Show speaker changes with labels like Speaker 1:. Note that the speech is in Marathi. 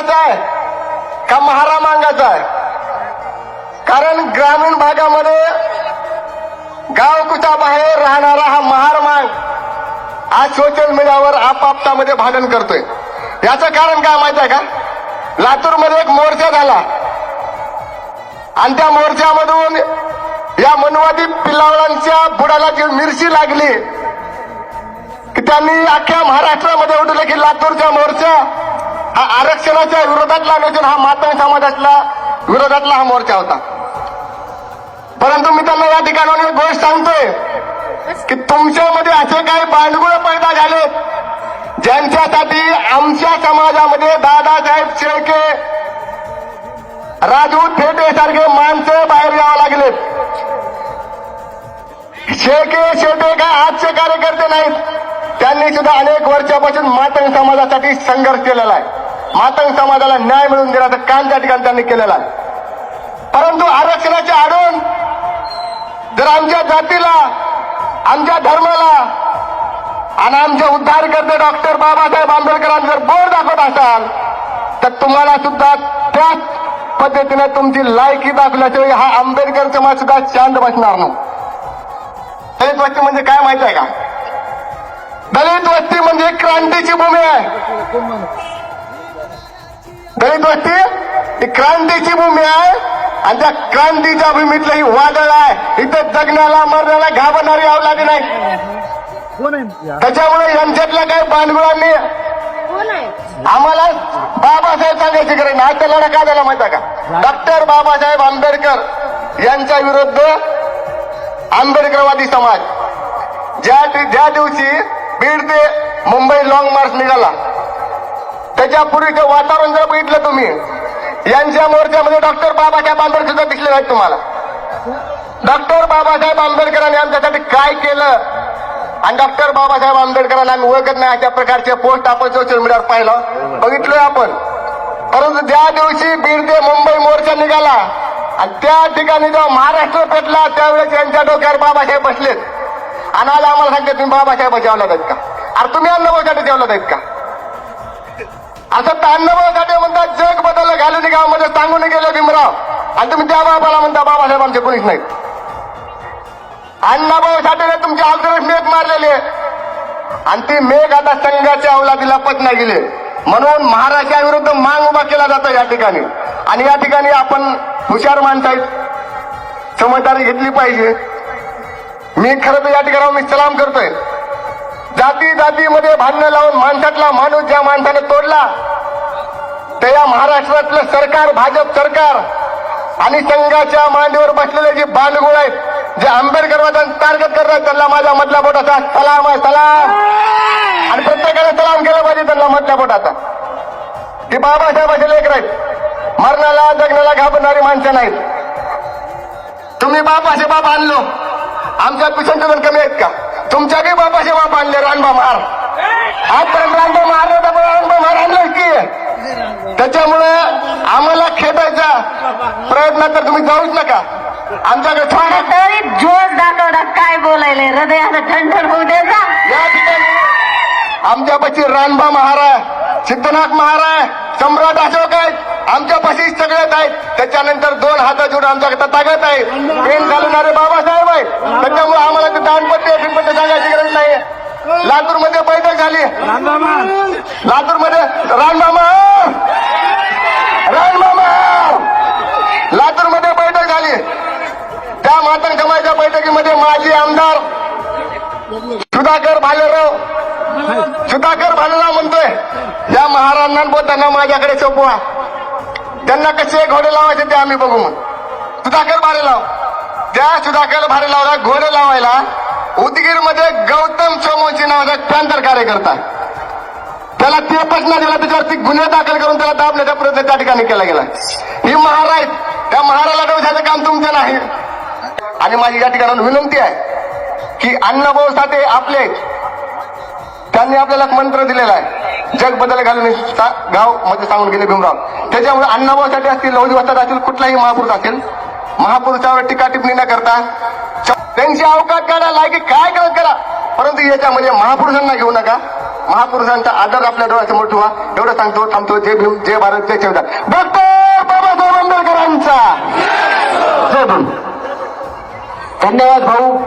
Speaker 1: मांगाचा आहे का महारा मांगाचा आहे? कारण ग्रामीण भागामध्ये गावकुच्या बाहेर राहणारा हा महार मांग आज सोशल मीडियावर आपापसामध्ये भांडण करतोय. याचं कारण काय माहित आहे का? लातूरमध्ये एक मोर्चा झाला आणि त्या मोर्चामधून या मनुवादी पिल्लावळांच्या बुडाला जी मिरची लागली की त्यांनी अख्ख्या महाराष्ट्रामध्ये उठवलं की लातूरचा मोर्चा हा आरक्षणाच्या विरोधातला नसून हा मातंग समाजातला विरोधातला हा मोर्चा होता. परंतु मी त्यांना या ठिकाणी एक गोष्ट सांगतोय की तुमच्यामध्ये असे काही बांडगुळ पैदा झालेत ज्यांच्यासाठी आमच्या समाजामध्ये दादासाहेब शेळके, राजू थेटे सारखे माणसं बाहेर यावं लागलेत. शेळके काय आजचे कार्यकर्ते नाहीत, त्यांनी सुद्धा अनेक वर्षापासून मातंग समाजासाठी संघर्ष केलेला आहे. मातंग समाजाला न्याय मिळवून देण्याचं काम त्या ठिकाणी त्यांनी केलेलं आहे. परंतु आरक्षणाच्या आडून जर आमच्या जातीला, आमच्या धर्माला आणि आमचे उद्धारकर्ते डॉक्टर बाबासाहेब आंबेडकरांना जर बोर्ड दाखवत असाल तर तुम्हाला सुद्धा त्याच पद्धतीने तुमची लायकी दाखवल्याशिवाय हा आंबेडकर समाज सुद्धा शांत बसणार नाही. दलित वस्ती म्हणजे काय माहित आहे का? दलित वस्ती म्हणजे क्रांतीची भूमी आहे. दलित वस्ती ही क्रांतीची भूमी आहे आणि त्या क्रांतीच्या भूमीतलं ही वादळ आहे. इथं जगण्याला मरण्याला घाबरणारी अवलादी नाही. त्याच्यामुळे यांच्यातल्या काही भांडगुळांनी आम्हाला बाबासाहेब सांगायची गरज नाही. आज लढा काय झाला माहिती आहे का? डॉक्टर बाबासाहेब आंबेडकर यांच्या विरुद्ध आंबेडकरवादी समाज ज्या दिवशी बीड ते मुंबई लॉंग मार्च निघाला त्याच्यापूर्वीचं वातावरण जर बघितलं तुम्ही, यांच्या मोर्चामध्ये डॉक्टर बाबासाहेब आंबेडकर सुद्धा दिसले नाहीत तुम्हाला. डॉक्टर बाबासाहेब आंबेडकरांनी आमच्यासाठी काय केलं आणि डॉक्टर बाबासाहेब आंबेडकरांना आम्ही ओळखत नाही अशा प्रकारचे पोस्ट आपण सोशल मीडियावर पाहिलं, बघितलोय आपण. परंतु ज्या दिवशी बीड ते मुंबई मोर्चा निघाला आणि त्या ठिकाणी जेव्हा महाराष्ट्र पेटला त्यावेळेस यांच्या डोक्यावर बाबासाहेब बसलेत आणि आज आम्हाला सांगते तुम्ही बाबासाहेब जेवलात आहेत का? अरे तुम्ही अण्णाभाऊसाठी जेवलात आहेत का? असं तर अण्णाभाऊसाठी म्हणतात जग बदललं घालून गावामध्ये सांगून गेले भीमराव आणि तुम्ही त्या बाबाला म्हणता बाबासाहेब आमचे कोणीच नाहीत. अण्णाभाऊसाठी तुमचे अल्टरनेट मेघ मारलेले आणि ती मेघ आता संघाच्या अवलादीला पत नाही गेले. म्हणून महाराष्ट्राविरुद्ध मांग उभा केला जातो या ठिकाणी. आणि या ठिकाणी आपण हुशार माणसं आहेत, समजदारी घेतली पाहिजे. मी खरं तर या ठिकाणी मी सलाम करतोय. जातीमध्ये भांडणं लावून माणसातला माणूस ज्या माणसाने तोडला ते या महाराष्ट्रातलं सरकार, भाजप सरकार आणि संघाच्या मांडीवर बसलेले जे बांडगुळ आहेत, जे आंबेडकरवाद्यांना टार्गेट करतात, त्यांना माझ्या मधल्या बोटाचा सलाम आहे, सलाम. आणि प्रत्येकाने सलाम केला पाहिजे त्यांना मधल्या बोटाचा. ती बाबासाहेबाचे लेकर आहेत, मरणाला जगण्याला घाबरणारी माणसं नाहीत. तुम्ही बापाचे बाप आणलो, आमच्या पिशंचे जण कमी आहेत का? तुमच्या काही बापाचे बाप आणले रानबा महार. आजपर्यंत रानबा महार नव्हता पण रानबा महार आणलं की. त्याच्यामुळे आम्हाला खेटायचा प्रयत्न तर तुम्ही जाऊच नका. आमच्याकडे थोडा
Speaker 2: तरी जोर दाखवता काय बोलायले हृदयाला ठणठण होऊ द्यायचा.
Speaker 1: या ठिकाणी आमच्यापाशी रानबा महार आहे, सिद्धनाथ महार आहे, सम्राट अशोक आहेत, आमच्यापाशी सगळेच आहेत. त्याच्यानंतर 2 हात जोडून आमच्याकडे ताकद आहे, पेन घालणारे बाबासाहेब आहेत. त्याच्यामुळे आम्हाला ते दानपत्य बिनपत्य सांगायची गरज नाही. लातूरमध्ये बैठक झाली, लातूरमध्ये लातूरमध्ये बैठक झाली. त्या मातंग समाजाच्या बैठकीमध्ये माजी आमदार सुधाकर भालेराव म्हणतोय या महाराजांना बोलताना माझ्याकडे सोपवा, त्यांना कसे घोडे लावायचे ते आम्ही बघू. मग सुधाकर भालेराव, त्या सुधाकर भालेरावला घोडे लावायला उदगीरमध्ये गौतम सोमवंशी नावाचा पॅंथर कार्यकर्ता, त्याला ते प्रश्न दिला, त्याच्यावरती गुन्हे दाखल करून त्याला दाबण्याचा प्रयत्न त्या ठिकाणी केला गेला. ही महार आहेत, त्या महाराला डोसायचं काम तुमचं नाही. आणि माझी या ठिकाणी विनंती आहे की अण्णाभाऊ साठे आपले, त्यांनी आपल्याला एक मंत्र दिलेला आहे, जग बदल घालून गाव मध्ये सांगून गेले भीमराव. त्याच्यामुळे अण्णाभाऊ साठे असतील, लहुजी वस्ताद असतील, कुठलाही महापुरुष असेल, महापुरुषावर टीका टिप्पणी न करता त्यांची अवकाश करा, लायकी काय करत करा, परंतु याच्यामध्ये महापुरुषांना घेऊ नका. महापुरुषांचा आदर आपल्या डोळ्यासमोर ठेवा. एवढं सांगतो, थांबतो. जय भीम, जय भारत, जय संविधान. डॉक्टर बाबासाहेब आंबेडकरांचा जय भीम.
Speaker 3: धन्यवाद भाऊ.